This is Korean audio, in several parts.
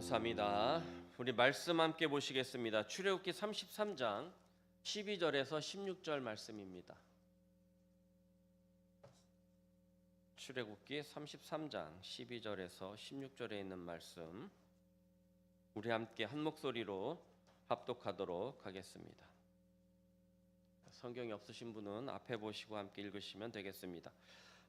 감사합니다. 우리 말씀 함께 보시겠습니다. 출애굽기 33장 12절에서 16절 말씀입니다. 출애굽기 33장 12절에서 16절에 있는 말씀, 우리 함께 한 목소리로 합독하도록 하겠습니다. 성경이 없으신 분은 앞에 보시고 함께 읽으시면 되겠습니다.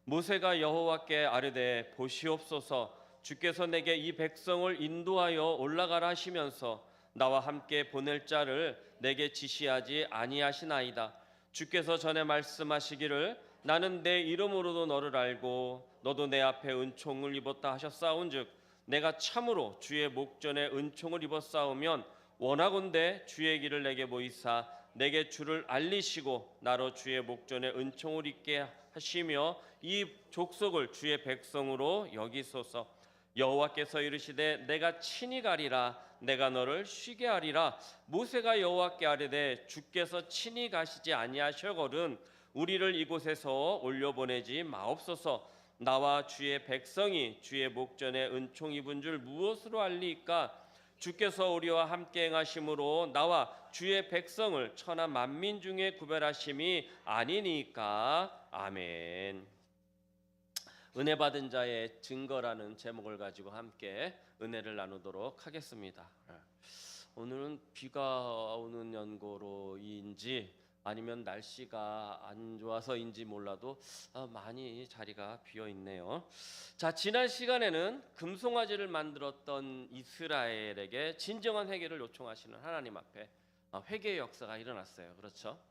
모세가 여호와께 아뢰되 보시옵소서, 주께서 내게 이 백성을 인도하여 올라가라 하시면서 나와 함께 보낼 자를 내게 지시하지 아니하시나이다. 주께서 전에 말씀하시기를 나는 내 이름으로도 너를 알고 너도 내 앞에 은총을 입었다 하셨사온즉 내가 참으로 주의 목전에 은총을 입었사오면 원하건대 주의 길을 내게 보이사 내게 주를 알리시고 나로 주의 목전에 은총을 입게 하시며 이 족속을 주의 백성으로 여기소서. 여호와께서 이르시되 내가 친히 가리라. 내가 너를 쉬게 하리라. 모세가 여호와께 아뢰되 주께서 친히 가시지 아니하셔거든 우리를 이곳에서 올려보내지 마옵소서. 나와 주의 백성이 주의 목전에 은총 입은 줄 무엇으로 알리이까? 주께서 우리와 함께 행하심으로 나와 주의 백성을 천하 만민 중에 구별하심이 아니니까. 아멘. 은혜 받은 자의 증거라는 제목을 가지고 함께 은혜를 나누도록 하겠습니다. 오늘은 비가 오는 연고로인지 아니면 날씨가 안 좋아서인지 몰라도 많이 자리가 비어 있네요. 자, 지난 시간에는 금송아지를 만들었던 이스라엘에게 진정한 회개를 요청하시는 하나님 앞에 회개의 역사가 일어났어요. 그렇죠?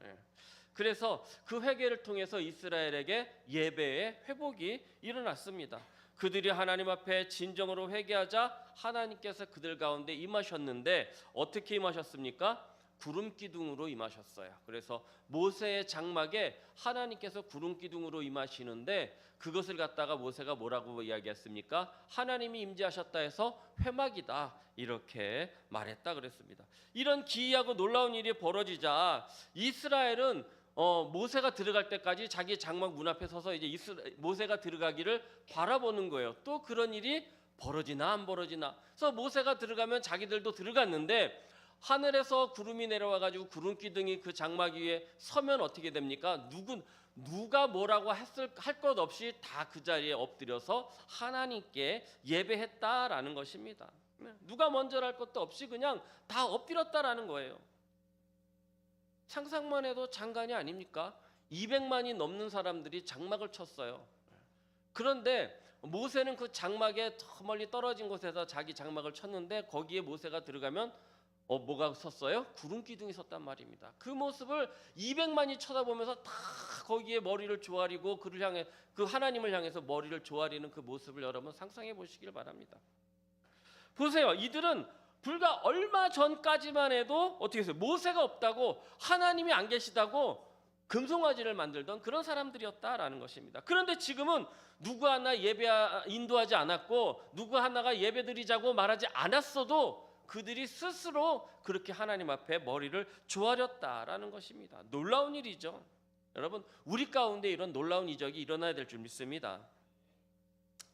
그래서 그 회개를 통해서 이스라엘에게 예배의 회복이 일어났습니다. 그들이 하나님 앞에 진정으로 회개하자 하나님께서 그들 가운데 임하셨는데 어떻게 임하셨습니까? 구름 기둥으로 임하셨어요. 그래서 모세의 장막에 하나님께서 구름 기둥으로 임하시는데 그것을 갖다가 모세가 뭐라고 이야기했습니까? 하나님이 임재하셨다 해서 회막이다 이렇게 말했다 그랬습니다. 이런 기이하고 놀라운 일이 벌어지자 이스라엘은 모세가 들어갈 때까지 자기 장막 문 앞에 서서 이제 모세가 들어가기를 바라보는 거예요. 또 그런 일이 벌어지나 안 벌어지나. 그래서 모세가 들어가면 자기들도 들어갔는데 하늘에서 구름이 내려와 가지고 구름 기둥이 그 장막 위에 서면 어떻게 됩니까? 누가 뭐라고 할 것 없이 다 그 자리에 엎드려서 하나님께 예배했다라는 것입니다. 누가 먼저 할 것도 없이 그냥 다 엎드렸다라는 거예요. 상상만 해도 장관이 아닙니까? 200만이 넘는 사람들이 장막을 쳤어요. 그런데 모세는 그 장막에 저 멀리 떨어진 곳에서 자기 장막을 쳤는데 거기에 모세가 들어가면 뭐가 섰어요? 구름 기둥이 섰단 말입니다. 그 모습을 200만이 쳐다보면서 다 거기에 머리를 조아리고 그를 향해 그 하나님을 향해서 머리를 조아리는 그 모습을 여러분 상상해 보시길 바랍니다. 보세요. 이들은 불과 얼마 전까지만 해도 어떻게 했어요? 모세가 없다고 하나님이 안 계시다고 금송아지를 만들던 그런 사람들이었다라는 것입니다. 그런데 지금은 누구 하나 인도하지 않았고 누구 하나가 예배드리자고 말하지 않았어도 그들이 스스로 그렇게 하나님 앞에 머리를 조아렸다라는 것입니다. 놀라운 일이죠. 여러분, 우리 가운데 이런 놀라운 이적이 일어나야 될 줄 믿습니다.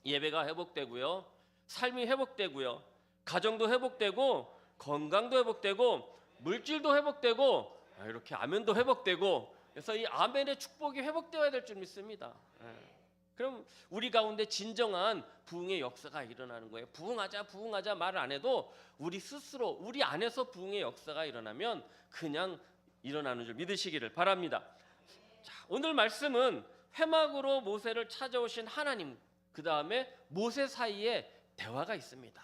예배가 회복되고요, 삶이 회복되고요, 가정도 회복되고, 건강도 회복되고, 물질도 회복되고, 이렇게 아멘도 회복되고, 그래서 이 아멘의 축복이 회복되어야 될 줄 믿습니다. 그럼 우리 가운데 진정한 부흥의 역사가 일어나는 거예요. 부흥하자 말을 안 해도 우리 스스로 우리 안에서 부흥의 역사가 일어나면 그냥 일어나는 줄 믿으시기를 바랍니다. 자, 오늘 말씀은 회막으로 모세를 찾아오신 하나님, 그 다음에 모세 사이에 대화가 있습니다.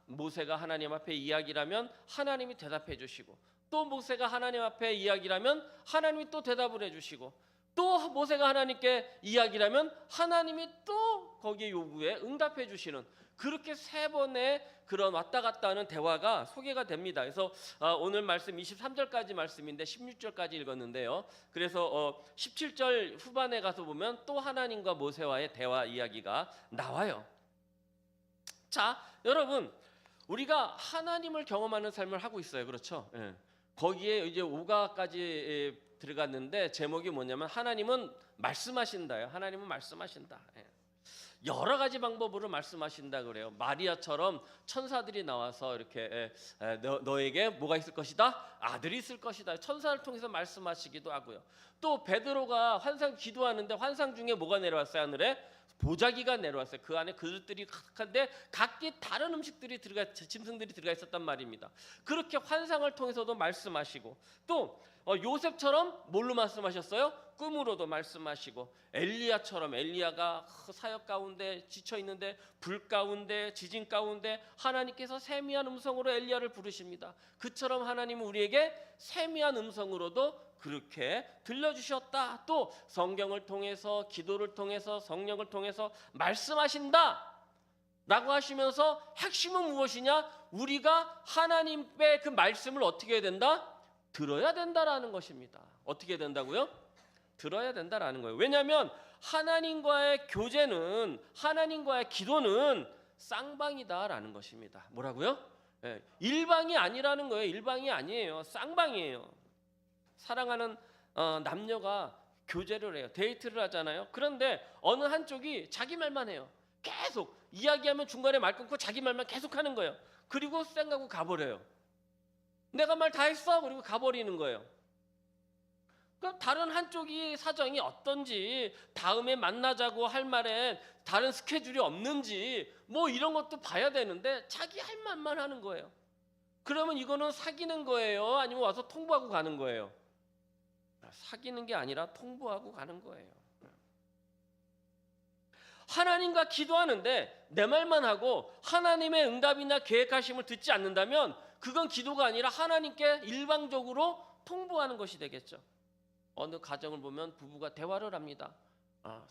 모세가 하나님 앞에 이야기를 하면 하나님이 대답해 주시고, 또 모세가 하나님 앞에 이야기를 하면 하나님이 또 대답을 해 주시고, 또 모세가 하나님께 이야기를 하면 하나님이 또 거기에 요구에 응답해 주시는, 그렇게 세 번의 그런 왔다 갔다 하는 대화가 소개가 됩니다. 그래서 오늘 말씀 23절까지 말씀인데 16절까지 읽었는데요. 그래서 17절 후반에 가서 보면 또 하나님과 모세와의 대화 이야기가 나와요. 자, 여러분, 우리가 하나님을 경험하는 삶을 하고 있어요. 그렇죠? 예. 거기에 이제 5가까지 들어갔는데 제목이 뭐냐면 하나님은 말씀하신다요. 하나님은 말씀하신다. 여러 가지 방법으로 말씀하신다 그래요. 마리아처럼 천사들이 나와서 이렇게 너에게 뭐가 있을 것이다? 아들이 있을 것이다. 천사를 통해서 말씀하시기도 하고요. 또 베드로가 환상 기도하는데 환상 중에 뭐가 내려왔어요? 하늘에 보자기가 내려왔어요. 그 안에 그릇들이 가득한데 각기 다른 음식들이 짐승들이 들어가 있었단 말입니다. 그렇게 환상을 통해서도 말씀하시고 또 요셉처럼 뭘로 말씀하셨어요? 꿈으로도 말씀하시고 엘리야처럼 엘리야가 사역 가운데 지쳐 있는데 불 가운데 지진 가운데 하나님께서 세미한 음성으로 엘리야를 부르십니다. 그처럼 하나님은 우리에게 세미한 음성으로도 그렇게 들려주셨다. 또 성경을 통해서 기도를 통해서 성령을 통해서 말씀하신다 라고 하시면서 핵심은 무엇이냐? 우리가 하나님의 그 말씀을 어떻게 해야 된다? 들어야 된다라는 것입니다. 어떻게 해야 된다고요? 들어야 된다라는 거예요. 왜냐하면 하나님과의 교제는 하나님과의 기도는 쌍방이다라는 것입니다. 뭐라고요? 일방이 아니라는 거예요. 일방이 아니에요. 쌍방이에요. 사랑하는 남녀가 교제를 해요. 데이트를 하잖아요. 그런데 어느 한쪽이 자기 말만 해요. 계속 이야기하면 중간에 말 끊고 자기 말만 계속 하는 거예요. 그리고 쌩가고 가버려요. 내가 말 다 했어? 그리고 가버리는 거예요. 그럼 다른 한쪽이 사정이 어떤지, 다음에 만나자고 할 말에 다른 스케줄이 없는지 뭐 이런 것도 봐야 되는데 자기 할 말만 하는 거예요. 그러면 이거는 사귀는 거예요? 아니면 와서 통보하고 가는 거예요? 사귀는 게 아니라 통보하고 가는 거예요. 하나님과 기도하는데 내 말만 하고 하나님의 응답이나 계획하심을 듣지 않는다면 그건 기도가 아니라 하나님께 일방적으로 통보하는 것이 되겠죠. 어느 가정을 보면 부부가 대화를 합니다.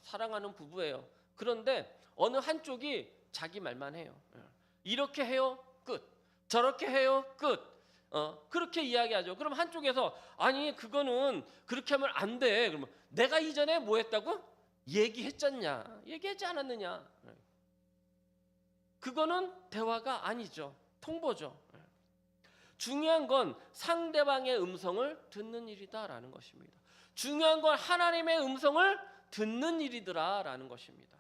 사랑하는 부부예요. 그런데 어느 한쪽이 자기 말만 해요. 이렇게 해요. 끝. 저렇게 해요. 끝. 그렇게 이야기하죠. 그럼 한쪽에서 아니 그거는 그렇게 하면 안 돼. 그러면 내가 이전에 뭐 했다고? 얘기했잖냐? 얘기하지 않았느냐? 그거는 대화가 아니죠. 통보죠. 중요한 건 상대방의 음성을 듣는 일이다라는 것입니다. 중요한 건 하나님의 음성을 듣는 일이더라라는 것입니다.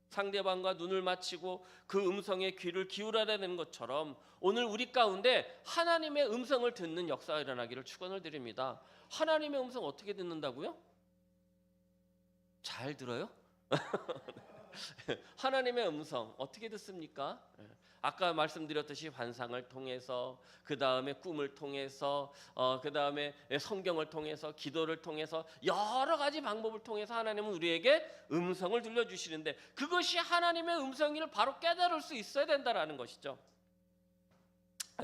상대방과 눈을 맞추고 그 음성에 귀를 기울여야 되는 것처럼 오늘 우리 가운데 하나님의 음성을 듣는 역사가 일어나기를 축원을 드립니다. 하나님의 음성 어떻게 듣는다고요? 잘 들어요? 하나님의 음성 어떻게 듣습니까? 아까 말씀드렸듯이 환상을 통해서, 그 다음에 꿈을 통해서, 그 다음에 성경을 통해서, 기도를 통해서 여러 가지 방법을 통해서 하나님은 우리에게 음성을 들려주시는데 그것이 하나님의 음성을 바로 깨달을 수 있어야 된다라는 것이죠.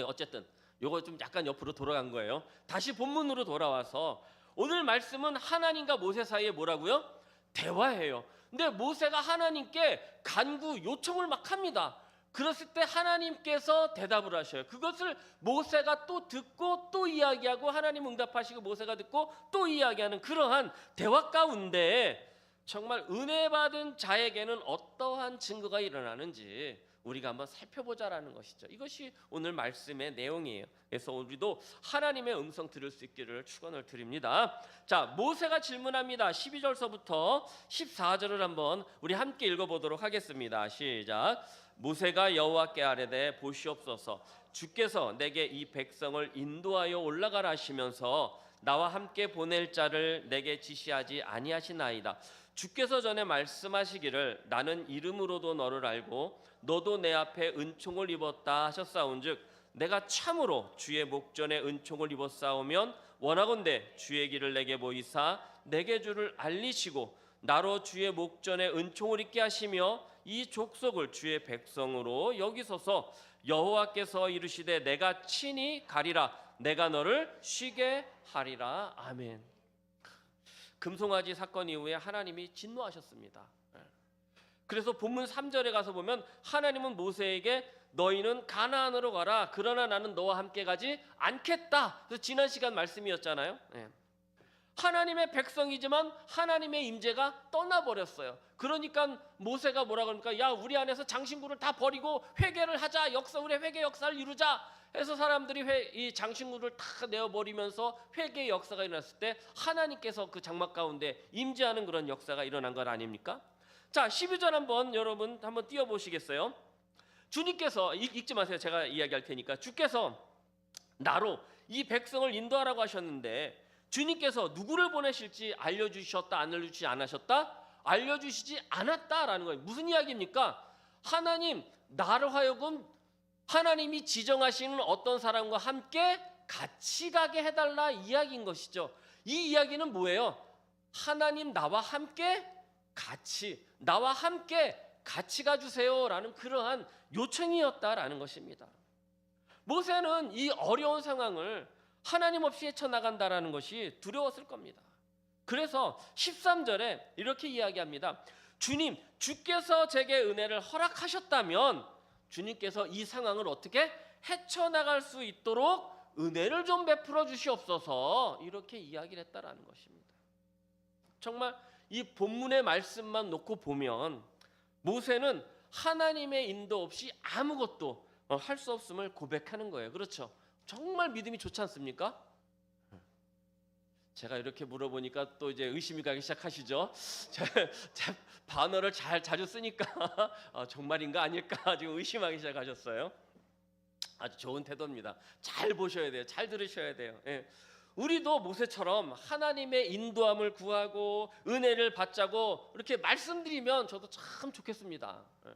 어쨌든 이거 좀 약간 옆으로 돌아간 거예요. 다시 본문으로 돌아와서 오늘 말씀은 하나님과 모세 사이에 뭐라고요? 대화해요. 근데 모세가 하나님께 간구 요청을 막 합니다. 그랬을 때 하나님께서 대답을 하셔요. 그것을 모세가 또 듣고 또 이야기하고 하나님 응답하시고 모세가 듣고 또 이야기하는 그러한 대화 가운데 정말 은혜 받은 자에게는 어떠한 증거가 일어나는지 우리가 한번 살펴보자라는 것이죠. 이것이 오늘 말씀의 내용이에요. 그래서 우리도 하나님의 음성 들을 수 있기를 축원을 드립니다. 자, 모세가 질문합니다. 12절서부터 14절을 한번 우리 함께 읽어보도록 하겠습니다. 시작. 모세가 여호와께 아뢰되 보시옵소서 주께서 내게 이 백성을 인도하여 올라가라 하시면서 나와 함께 보낼 자를 내게 지시하지 아니하시나이다. 주께서 전에 말씀하시기를 나는 이름으로도 너를 알고 너도 내 앞에 은총을 입었다 하셨사온즉 내가 참으로 주의 목전에 은총을 입었사오면 원하건대 주의 길을 내게 보이사 내게 주를 알리시고 나로 주의 목전에 은총을 입게 하시며 이 족속을 주의 백성으로 여기소서. 여호와께서 이르시되 내가 친히 가리라 내가 너를 쉬게 하리라. 아멘. 금송아지 사건 이후에 하나님이 진노하셨습니다. 그래서 본문 3절에 가서 보면 하나님은 모세에게 너희는 가나안으로 가라 그러나 나는 너와 함께 가지 않겠다. 그래서 지난 시간 말씀이었잖아요. 하나님의 백성이지만 하나님의 임재가 떠나버렸어요. 그러니까 모세가 뭐라 그럽니까? 야, 우리 안에서 장신구를 다 버리고 회개를 하자. 우리의 회개 역사를 이루자 해서 사람들이 이 장신구를 다 내어버리면서 회개의 역사가 일어났을 때 하나님께서 그 장막 가운데 임재하는 그런 역사가 일어난 것 아닙니까? 자, 12절 한번 여러분 한번 띄워 보시겠어요? 주님께서 읽지 마세요. 제가 이야기할 테니까. 주께서 나로 이 백성을 인도하라고 하셨는데 주님께서 누구를 보내실지 알려주셨다, 안 알려주지 않으셨다? 알려주시지 않았다라는 거예요. 무슨 이야기입니까? 하나님, 나로 하여금 하나님이 지정하시는 어떤 사람과 함께 같이 가게 해달라 이야기인 것이죠. 이 이야기는 뭐예요? 하나님 나와 함께 나와 함께 같이 가주세요라는 그러한 요청이었다라는 것입니다. 모세는 이 어려운 상황을 하나님 없이 헤쳐나간다라는 것이 두려웠을 겁니다. 그래서 13절에 이렇게 이야기합니다. 주님, 주께서 제게 은혜를 허락하셨다면 주님께서 이 상황을 어떻게 헤쳐나갈 수 있도록 은혜를 좀 베풀어 주시옵소서, 이렇게 이야기를 했다라는 것입니다. 정말 이 본문의 말씀만 놓고 보면 모세는 하나님의 인도 없이 아무것도 할 수 없음을 고백하는 거예요. 그렇죠? 정말 믿음이 좋지 않습니까? 제가 이렇게 물어보니까 또 이제 의심이 가기 시작하시죠. 제 반어를 자주 쓰니까 정말인가 아닐까 지금 의심하기 시작하셨어요. 아주 좋은 태도입니다. 잘 보셔야 돼요. 잘 들으셔야 돼요. 예. 우리도 모세처럼 하나님의 인도함을 구하고 은혜를 받자고 이렇게 말씀드리면 저도 참 좋겠습니다. 예.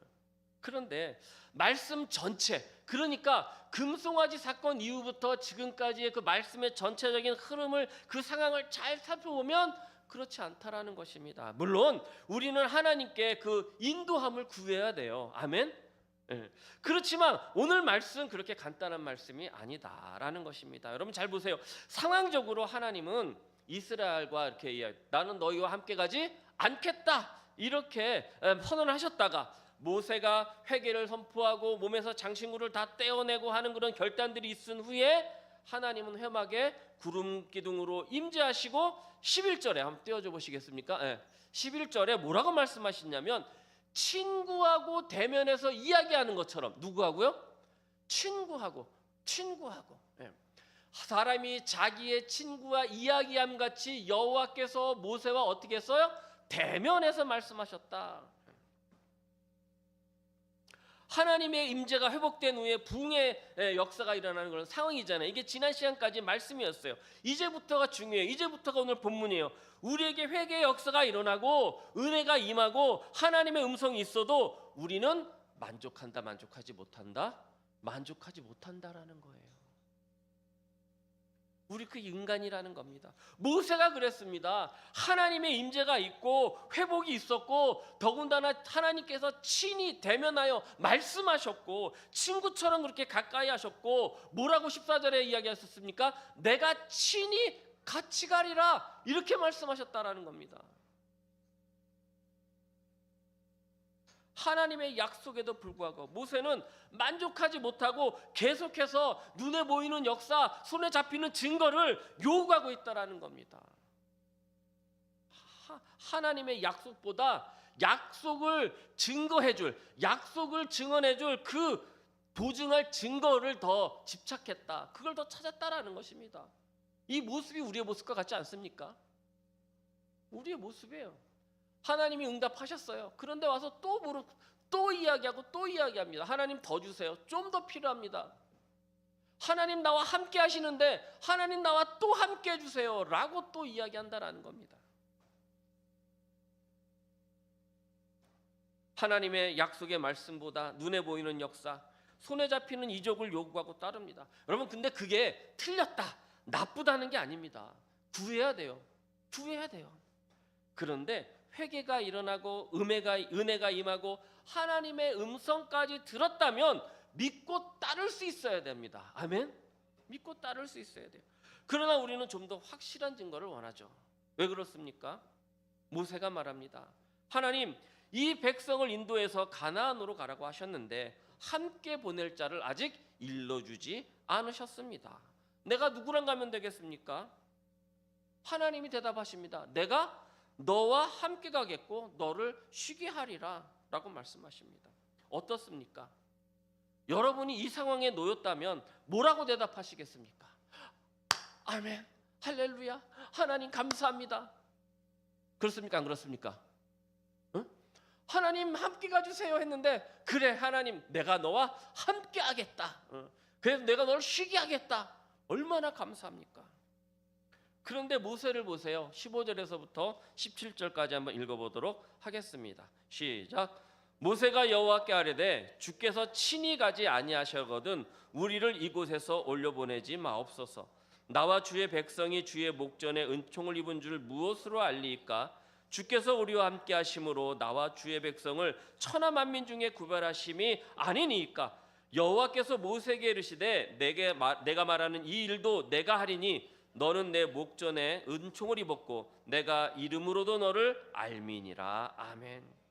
그런데 말씀 전체, 그러니까 금송아지 사건 이후부터 지금까지의 그 말씀의 전체적인 흐름을, 그 상황을 잘 살펴보면 그렇지 않다라는 것입니다. 물론 우리는 하나님께 그 인도함을 구해야 돼요. 아멘. 예. 그렇지만 오늘 말씀 그렇게 간단한 말씀이 아니다라는 것입니다. 여러분 잘 보세요. 상황적으로 하나님은 이스라엘과 이렇게 나는 너희와 함께 가지 않겠다 이렇게 선언하셨다가 모세가 회개를 선포하고 몸에서 장신구를 다 떼어내고 하는 그런 결단들이 있은 후에 하나님은 회막에 구름 기둥으로 임재하시고 11절에 한번 띄워줘 보시겠습니까? 예. 11절에 뭐라고 말씀하시냐면 친구하고 대면해서 이야기하는 것처럼, 누구하고요? 친구하고. 예. 사람이 자기의 친구와 이야기함 같이 여호와께서 모세와 어떻게 했어요? 대면해서 말씀하셨다. 하나님의 임재가 회복된 후에 부흥의 역사가 일어나는 그런 상황이잖아요. 이게 지난 시간까지 말씀이었어요. 이제부터가 중요해요. 이제부터가 오늘 본문이에요. 우리에게 회개의 역사가 일어나고 은혜가 임하고 하나님의 음성이 있어도 우리는 만족한다, 만족하지 못한다? 만족하지 못한다라는 거예요. 우리 그 인간이라는 겁니다. 모세가 그랬습니다. 하나님의 임재가 있고 회복이 있었고 더군다나 하나님께서 친히 대면하여 말씀하셨고 친구처럼 그렇게 가까이 하셨고 뭐라고 14절에 이야기하셨습니까? 내가 친히 같이 가리라 이렇게 말씀하셨다라는 겁니다. 하나님의 약속에도 불구하고 모세는 만족하지 못하고 계속해서 눈에 보이는 역사, 손에 잡히는 증거를 요구하고 있다라는 겁니다. 하나님의 약속보다 약속을 증거해줄, 약속을 증언해줄 그 보증할 증거를 더 집착했다. 그걸 더 찾았다라는 것입니다. 이 모습이 우리의 모습과 같지 않습니까? 우리의 모습이에요. 하나님이 응답하셨어요. 그런데 와서 또 이야기하고 또 이야기합니다. 하나님 더 주세요. 좀 더 필요합니다. 하나님 나와 함께 하시는데 하나님 나와 또 함께 해주세요 라고 또 이야기한다라는 겁니다. 하나님의 약속의 말씀보다 눈에 보이는 역사, 손에 잡히는 이적을 요구하고 따릅니다. 여러분 근데 그게 틀렸다, 나쁘다는 게 아닙니다. 구해야 돼요. 그런데 회개가 일어나고 은혜가 임하고 하나님의 음성까지 들었다면 믿고 따를 수 있어야 됩니다. 아멘? 믿고 따를 수 있어야 돼요. 그러나 우리는 좀 더 확실한 증거를 원하죠. 왜 그렇습니까? 모세가 말합니다. 하나님, 이 백성을 인도해서 가나안으로 가라고 하셨는데 함께 보낼 자를 아직 일러주지 않으셨습니다. 내가 누구랑 가면 되겠습니까? 하나님이 대답하십니다. 내가 너와 함께 가겠고 너를 쉬게 하리라 라고 말씀하십니다. 어떻습니까? 여러분이 이 상황에 놓였다면 뭐라고 대답하시겠습니까? 아멘, 할렐루야, 하나님 감사합니다. 그렇습니까? 안 그렇습니까? 응? 하나님 함께 가주세요 했는데, 그래 하나님 내가 너와 함께 하겠다. 그래서 내가 너를 쉬게 하겠다. 얼마나 감사합니까? 그런데 모세를 보세요. 15절에서부터 17절까지 한번 읽어보도록 하겠습니다. 시작. 모세가 여호와께 아뢰되 주께서 친히 가지 아니하셔거든 우리를 이곳에서 올려보내지 마옵소서. 나와 주의 백성이 주의 목전에 은총을 입은 줄 무엇으로 알리이까? 주께서 우리와 함께 하심으로 나와 주의 백성을 천하 만민 중에 구별하심이 아니니까. 여호와께서 모세에게 이르시되 내가 말하는 이 일도 내가 하리니 너는 내 목전에 은총을 입었고 내가 이름으로도 너를 알미니라. 아멘.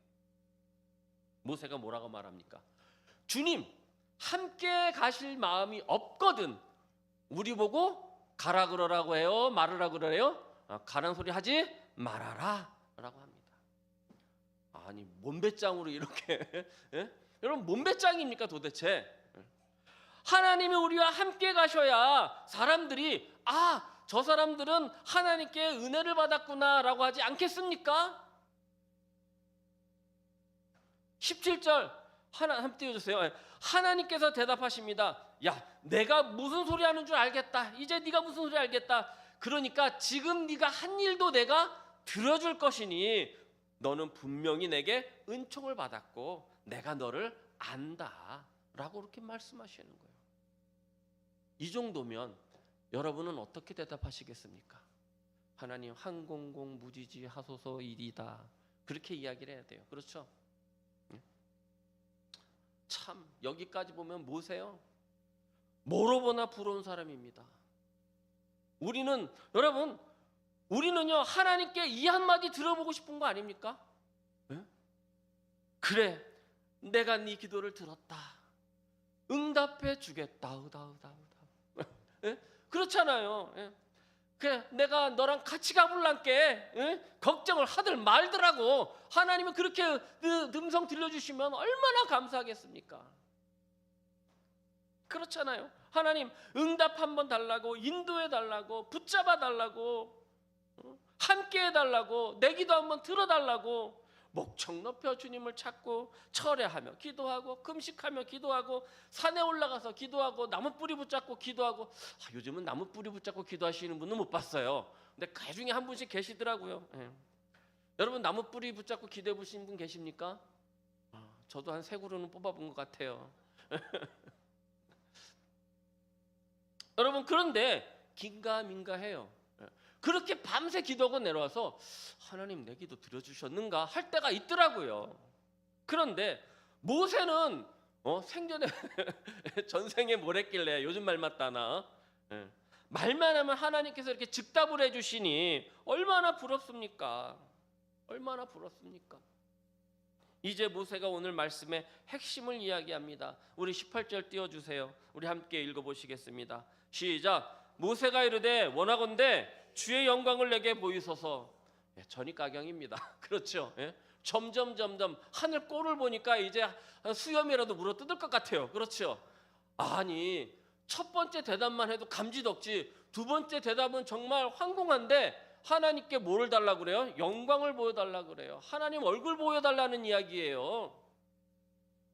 모세가 뭐라고 말합니까? 주님 함께 가실 마음이 없거든 우리 보고 가라 그러라고 해요? 말으라 그래요? 가라는 소리 하지 말아라 라고 합니다. 아니 몸배짱으로 이렇게 예? 여러분 몸배짱입니까 도대체? 하나님이 우리와 함께 가셔야 사람들이 저 사람들은 하나님께 은혜를 받았구나 라고 하지 않겠습니까? 17절 한번 띄워주세요. 하나님께서 대답하십니다. 야 내가 무슨 소리 하는 줄 알겠다. 이제 네가 무슨 소리 알겠다. 그러니까 지금 네가 한 일도 내가 들어줄 것이니 너는 분명히 내게 은총을 받았고 내가 너를 안다 라고 그렇게 말씀하시는 거예요. 이 정도면 여러분은 어떻게 대답하시겠습니까? 하나님 한공공 무지지 하소서이리다 그렇게 이야기를 해야 돼요. 그렇죠? 참 여기까지 보면 모세요 뭐로 보나 부러운 사람입니다. 우리는요 하나님께 이 한마디 들어보고 싶은 거 아닙니까? 네? 그래 내가 네 기도를 들었다 응답해 주겠다 네? 그렇잖아요. 네? 그래 내가 너랑 같이 가볼란께 걱정을 하들 말더라고. 하나님은 그렇게 음성 들려주시면 얼마나 감사하겠습니까? 그렇잖아요. 하나님 응답 한번 달라고 인도해 달라고 붙잡아 달라고 함께 해달라고 내 기도 한번 들어달라고 목청 높여 주님을 찾고 철회하며 기도하고 금식하며 기도하고 산에 올라가서 기도하고 나무 뿌리 붙잡고 기도하고 요즘은 나무 뿌리 붙잡고 기도하시는 분은 못 봤어요. 근데 그 중에 한 분씩 계시더라고요. 여러분 나무 뿌리 붙잡고 기도해 보신 분 계십니까? 저도 한 3그루는 뽑아본 것 같아요. 여러분 그런데 긴가민가해요. 그렇게 밤새 기도하고 내려와서 하나님 내 기도 들어주셨는가 할 때가 있더라고요. 그런데 모세는 생전에 전생에 뭘 했길래 요즘 말 맞다나 말만 하면 하나님께서 이렇게 즉답을 해주시니 얼마나 부럽습니까? 얼마나 부럽습니까? 이제 모세가 오늘 말씀의 핵심을 이야기합니다. 우리 18절 띄워주세요. 우리 함께 읽어보시겠습니다. 시작. 모세가 이르되 원하건대 주의 영광을 내게 보이소서. 전이가경입니다. 그렇죠? 점점 하늘 꼴을 보니까 이제 수염이라도 물어뜯을 것 같아요. 그렇죠? 아니 첫 번째 대답만 해도 감지덕지 두 번째 대답은 정말 황공한데 하나님께 뭐를 달라고 그래요? 영광을 보여달라고 그래요. 하나님 얼굴 보여달라는 이야기예요.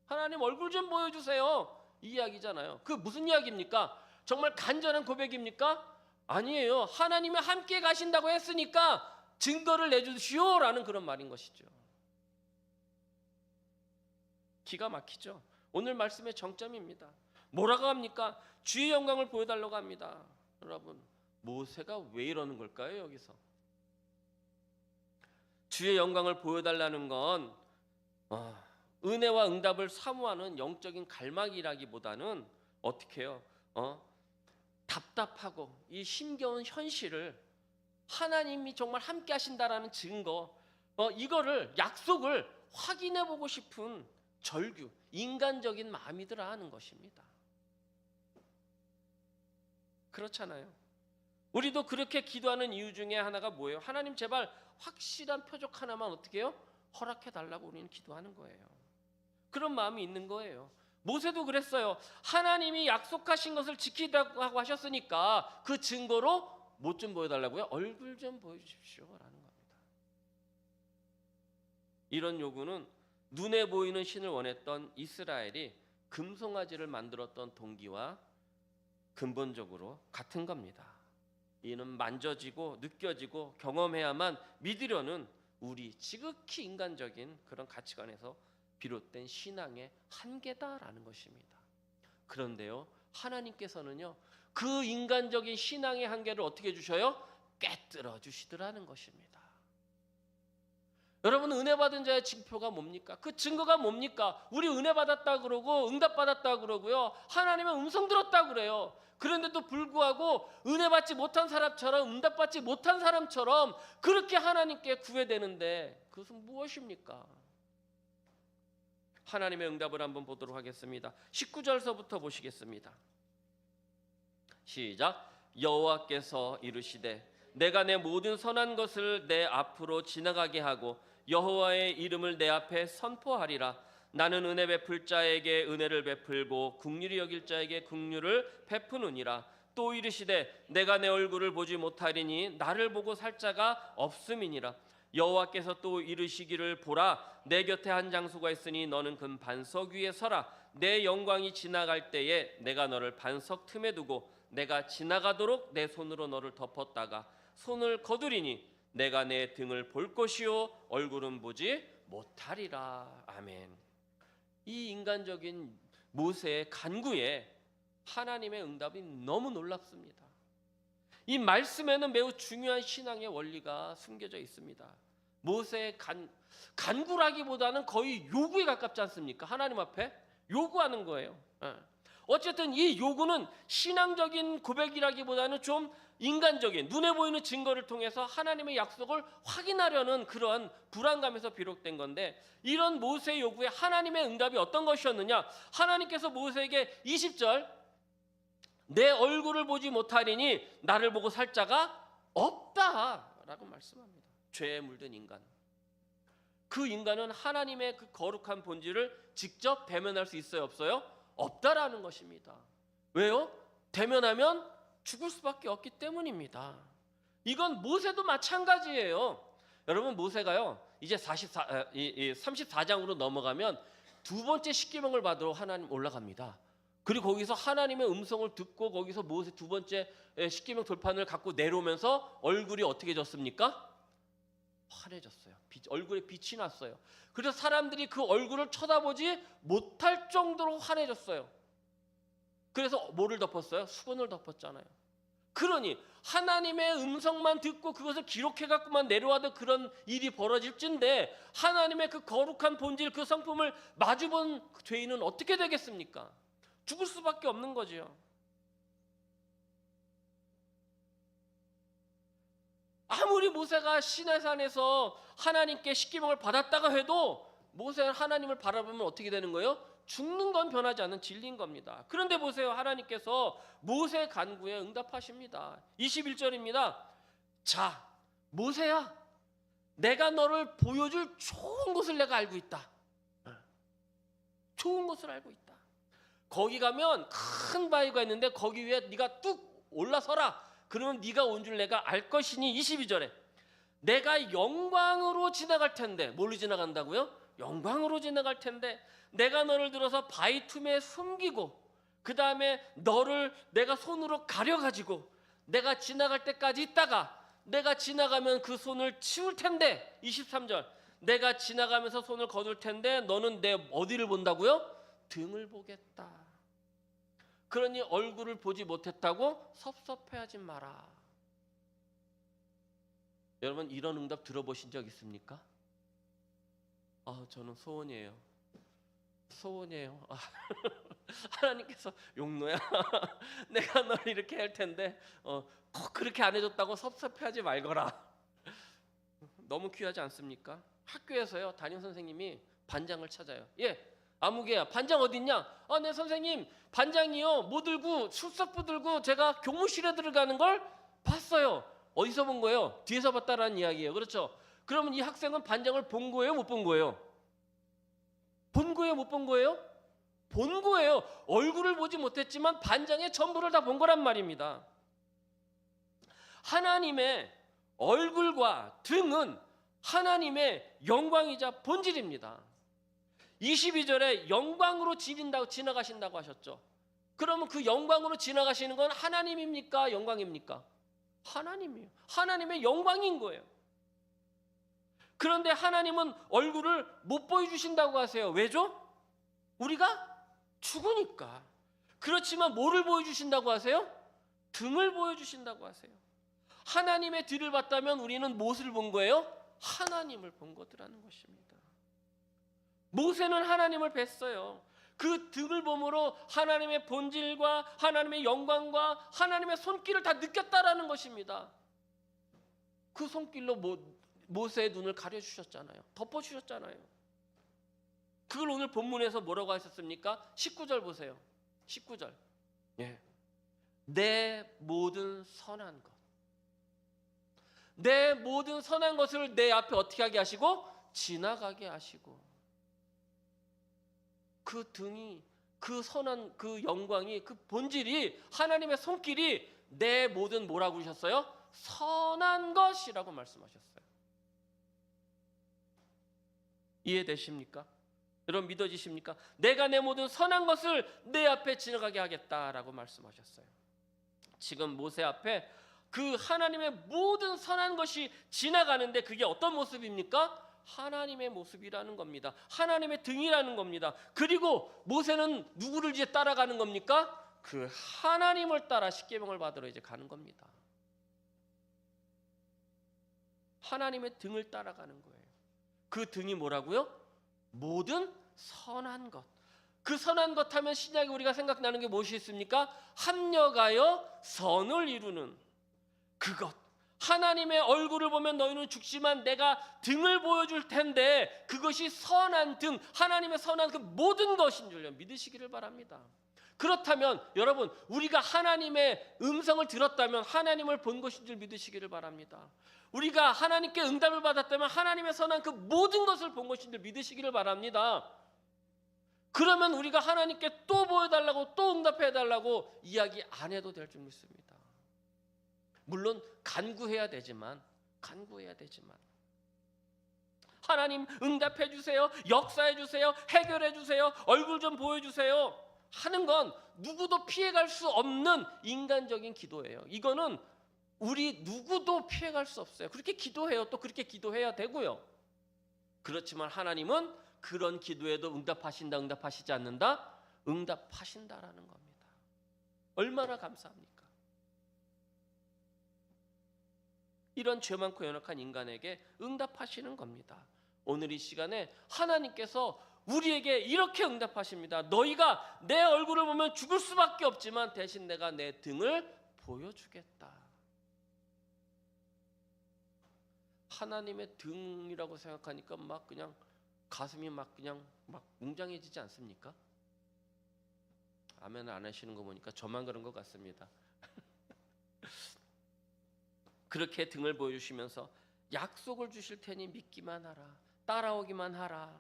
하나님 얼굴 좀 보여주세요 이 이야기잖아요. 그 무슨 이야기입니까? 정말 간절한 고백입니까? 아니에요. 하나님이 함께 가신다고 했으니까 증거를 내주시오라는 그런 말인 것이죠. 기가 막히죠. 오늘 말씀의 정점입니다. 뭐라고 합니까? 주의 영광을 보여달라고 합니다. 여러분 모세가 왜 이러는 걸까요? 여기서 주의 영광을 보여달라는 건 은혜와 응답을 사모하는 영적인 갈망이라기보다는 어떻게 해요? 답답하고 이 힘겨운 현실을 하나님이 정말 함께 하신다라는 증거 이거를 약속을 확인해 보고 싶은 절규 인간적인 마음이더라 하는 것입니다. 그렇잖아요. 우리도 그렇게 기도하는 이유 중에 하나가 뭐예요? 하나님 제발 확실한 표적 하나만 어떻게 해요? 허락해 달라고 우리는 기도하는 거예요. 그런 마음이 있는 거예요. 모세도 그랬어요. 하나님이 약속하신 것을 지키라고 하셨으니까 그 증거로 뭐 좀 보여달라고요? 얼굴 좀 보여주십시오 라는 겁니다. 이런 요구는 눈에 보이는 신을 원했던 이스라엘이 금송아지를 만들었던 동기와 근본적으로 같은 겁니다. 이는 만져지고 느껴지고 경험해야만 믿으려는 우리 지극히 인간적인 그런 가치관에서 비롯된 신앙의 한계다라는 것입니다. 그런데요, 하나님께서는요, 그 인간적인 신앙의 한계를 어떻게 주셔요? 깨뜨려 주시더라는 것입니다. 여러분, 은혜 받은 자의 징표가 뭡니까? 그 증거가 뭡니까? 우리 은혜 받았다 그러고 응답 받았다 그러고요, 하나님의 음성 들었다 그래요. 그런데도 불구하고 은혜 받지 못한 사람처럼, 응답 받지 못한 사람처럼 그렇게 하나님께 구애되는데 그것은 무엇입니까? 하나님의 응답을 한번 보도록 하겠습니다. 19절서부터 보시겠습니다. 시작. 여호와께서 이르시되 내가 내 모든 선한 것을 내 앞으로 지나가게 하고 여호와의 이름을 내 앞에 선포하리라. 나는 은혜 베풀 자에게 은혜를 베풀고 긍휼히 여길 자에게 긍휼을 베푸느니라. 또 이르시되 내가 내 얼굴을 보지 못하리니 나를 보고 살 자가 없음이니라. 여호와께서 또 이르시기를 보라, 내 곁에 한 장소가 있으니 너는 그 반석 위에 서라. 내 영광이 지나갈 때에 내가 너를 반석 틈에 두고 내가 지나가도록 내 손으로 너를 덮었다가 손을 거두리니 내가 내 등을 볼 것이요 얼굴은 보지 못하리라. 아멘. 이 인간적인 모세의 간구에 하나님의 응답이 너무 놀랍습니다. 이 말씀에는 매우 중요한 신앙의 원리가 숨겨져 있습니다. 모세의 간구라기보다는 거의 요구에 가깝지 않습니까? 하나님 앞에 요구하는 거예요. 어쨌든 이 요구는 신앙적인 고백이라기보다는 좀 인간적인 눈에 보이는 증거를 통해서 하나님의 약속을 확인하려는 그런 불안감에서 비롯된 건데, 이런 모세의 요구에 하나님의 응답이 어떤 것이었느냐? 하나님께서 모세에게 20절 내 얼굴을 보지 못하리니 나를 보고 살 자가 없다라고 말씀합니다. 죄에 물든 인간, 그 인간은 하나님의 그 거룩한 본질을 직접 대면할 수 있어요, 없어요? 없다라는 것입니다. 왜요? 대면하면 죽을 수밖에 없기 때문입니다. 이건 모세도 마찬가지예요. 여러분, 모세가요 이제 34장으로 넘어가면 두 번째 십계명을 받으러 하나님 올라갑니다. 그리고 거기서 하나님의 음성을 듣고 거기서 모세 두 번째 십계명 돌판을 갖고 내려오면서 얼굴이 어떻게 졌습니까? 환해졌어요. 얼굴에 빛이 났어요. 그래서 사람들이 그 얼굴을 쳐다보지 못할 정도로 환해졌어요. 그래서 뭐를 덮었어요? 수건을 덮었잖아요. 그러니 하나님의 음성만 듣고 그것을 기록해갖고만 내려와도 그런 일이 벌어질 진데, 하나님의 그 거룩한 본질, 그 성품을 마주본 죄인은 어떻게 되겠습니까? 죽을 수밖에 없는 거죠. 아무리 모세가 시내산에서 하나님께 십계명을 받았다가 해도 모세는 하나님을 바라보면 어떻게 되는 거예요? 죽는 건 변하지 않는 진리인 겁니다. 그런데 보세요, 하나님께서 모세의 간구에 응답하십니다. 21절입니다. 자, 모세야, 내가 너를 보여줄 좋은 곳을 내가 알고 있다. 좋은 곳을 알고 있다. 거기 가면 큰 바위가 있는데 거기 위에 네가 뚝 올라서라. 그러면 네가 온 줄 내가 알 것이니. 22절에 내가 영광으로 지나갈 텐데, 뭘로 지나간다고요? 영광으로 지나갈 텐데 내가 너를 들어서 바위 틈에 숨기고 그 다음에 너를 내가 손으로 가려가지고 내가 지나갈 때까지 있다가 내가 지나가면 그 손을 치울 텐데, 23절 내가 지나가면서 손을 거둘 텐데 너는 내 어디를 본다고요? 등을 보겠다. 그러니 얼굴을 보지 못했다고 섭섭해하지 마라. 여러분, 이런 응답 들어보신 적 있습니까? 저는 소원이에요. 하나님께서 용노야 내가 널 이렇게 할 텐데 꼭 그렇게 안 해줬다고 섭섭해하지 말거라. 너무 귀하지 않습니까? 학교에서요, 담임 선생님이 반장을 찾아요. 예, 아무개야, 반장 어디 있냐? 네 선생님, 반장이요 뭐 들고 술석부 들고 제가 교무실에 들어가는 걸 봤어요. 어디서 본 거예요? 뒤에서 봤다라는 이야기예요. 그렇죠? 그러면 이 학생은 반장을 본 거예요, 못 본 거예요? 본 거예요, 못 본 거예요? 본 거예요. 얼굴을 보지 못했지만 반장의 전부를 다 본 거란 말입니다. 하나님의 얼굴과 등은 하나님의 영광이자 본질입니다. 22절에 영광으로 지나가신다고 하셨죠. 그러면 그 영광으로 지나가시는 건 하나님입니까? 영광입니까? 하나님이에요. 하나님의 영광인 거예요. 그런데 하나님은 얼굴을 못 보여주신다고 하세요. 왜죠? 우리가 죽으니까. 그렇지만 뭐를 보여주신다고 하세요? 등을 보여주신다고 하세요. 하나님의 뒤를 봤다면 우리는 무엇을 본 거예요? 하나님을 본 것이라는 것입니다. 모세는 하나님을 뵀어요. 그 등을 봄으로 하나님의 본질과 하나님의 영광과 하나님의 손길을 다 느꼈다라는 것입니다. 그 손길로 모세의 눈을 가려주셨잖아요. 덮어주셨잖아요. 그걸 오늘 본문에서 뭐라고 하셨습니까? 19절 보세요. 19절. 예. 내 모든 선한 것. 내 모든 선한 것을 내 앞에 어떻게 하게 하시고? 지나가게 하시고. 그 등이, 그 선한 그 영광이, 그 본질이, 하나님의 손길이 내 모든 뭐라고 하셨어요? 선한 것이라고 말씀하셨어요. 이해되십니까? 여러분 믿어지십니까? 내가 내 모든 선한 것을 내 앞에 지나가게 하겠다라고 말씀하셨어요. 지금 모세 앞에 그 하나님의 모든 선한 것이 지나가는데 그게 어떤 모습입니까? 하나님의 모습이라는 겁니다. 하나님의 등이라는 겁니다. 그리고 모세는 누구를 이제 따라가는 겁니까? 그 하나님을 따라 십계명을 받으러 이제 가는 겁니다. 하나님의 등을 따라가는 거예요. 그 등이 뭐라고요? 모든 선한 것. 그 선한 것 하면 신약에 우리가 생각나는 게 무엇이 있습니까? 합력하여 선을 이루는 그것. 하나님의 얼굴을 보면 너희는 죽지만 내가 등을 보여줄 텐데 그것이 선한 등, 하나님의 선한 그 모든 것인 줄 믿으시기를 바랍니다. 그렇다면 여러분 우리가 하나님의 음성을 들었다면 하나님을 본 것인 줄 믿으시기를 바랍니다. 우리가 하나님께 응답을 받았다면 하나님의 선한 그 모든 것을 본 것인 줄 믿으시기를 바랍니다. 그러면 우리가 하나님께 또 보여달라고 또 응답해달라고 이야기 안 해도 될 줄 믿습니다. 물론 간구해야 되지만 하나님 응답해 주세요, 역사해 주세요, 해결해 주세요, 얼굴 좀 보여주세요 하는 건 누구도 피해갈 수 없는 인간적인 기도예요. 이거는 우리 누구도 피해갈 수 없어요. 그렇게 기도해요. 또 그렇게 기도해야 되고요. 그렇지만 하나님은 그런 기도에도 응답하신다, 응답하시지 않는다? 응답하신다라는 겁니다. 얼마나 감사합니까? 이런 죄 많고 연약한 인간에게 응답하시는 겁니다. 오늘 이 시간에 하나님께서 우리에게 이렇게 응답하십니다. 너희가 내 얼굴을 보면 죽을 수밖에 없지만 대신 내가 내 등을 보여주겠다. 하나님의 등이라고 생각하니까 막 그냥 가슴이 막 웅장해지지 않습니까? 아멘 안 하시는 거 보니까 저만 그런 것 같습니다. 그렇게 등을 보여주시면서 약속을 주실 테니 믿기만 하라, 따라오기만 하라.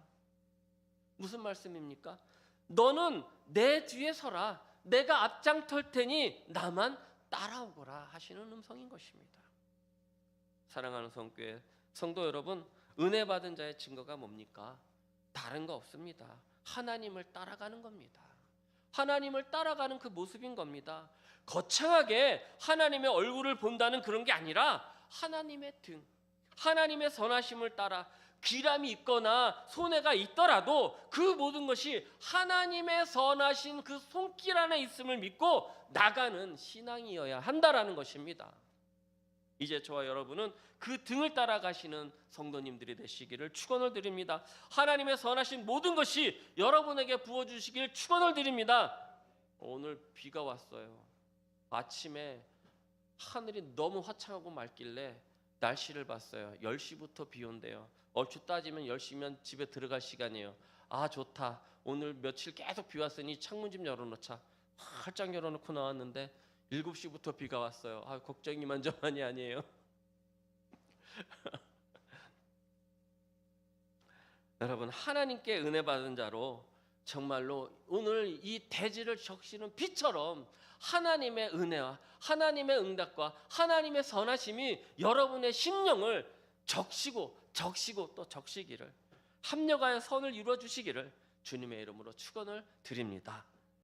무슨 말씀입니까? 너는 내 뒤에 서라, 내가 앞장털 테니 나만 따라오거라 하시는 음성인 것입니다. 사랑하는 성교회 성도 여러분, 은혜 받은 자의 증거가 뭡니까? 다른 거 없습니다. 하나님을 따라가는 겁니다. 하나님을 따라가는 그 모습인 겁니다. 거창하게 하나님의 얼굴을 본다는 그런 게 아니라 하나님의 등, 하나님의 선하심을 따라 기람이 있거나 손해가 있더라도 그 모든 것이 하나님의 선하신 그 손길 안에 있음을 믿고 나가는 신앙이어야 한다라는 것입니다. 이제 저와 여러분은 그 등을 따라가시는 성도님들이 되시기를 축원을 드립니다. 하나님의 선하신 모든 것이 여러분에게 부어주시길 축원을 드립니다. 오늘 비가 왔어요. 아침에 하늘이 너무 화창하고 맑길래 날씨를 봤어요. 10시부터 비 온대요. 얼추 따지면 10시면 집에 들어갈 시간이에요. 아 좋다. 오늘 며칠 계속 비 왔으니 창문 좀 열어놓자. 활짝 열어놓고 나왔는데 7시부터 비가 왔어요. 아 걱정이 만저만이 아니에요. 여러분 하나님께 은혜 받은 자로 정말로 오늘 이 대지를 적시는 비처럼 하나님의 은혜와 하나님의 응답과 하나님의 선하심이 여러분의 심령을 적시고 또 적시기를, 합력하여 선을 이루어 주시기를 주님의 이름으로 축원을 드립니다.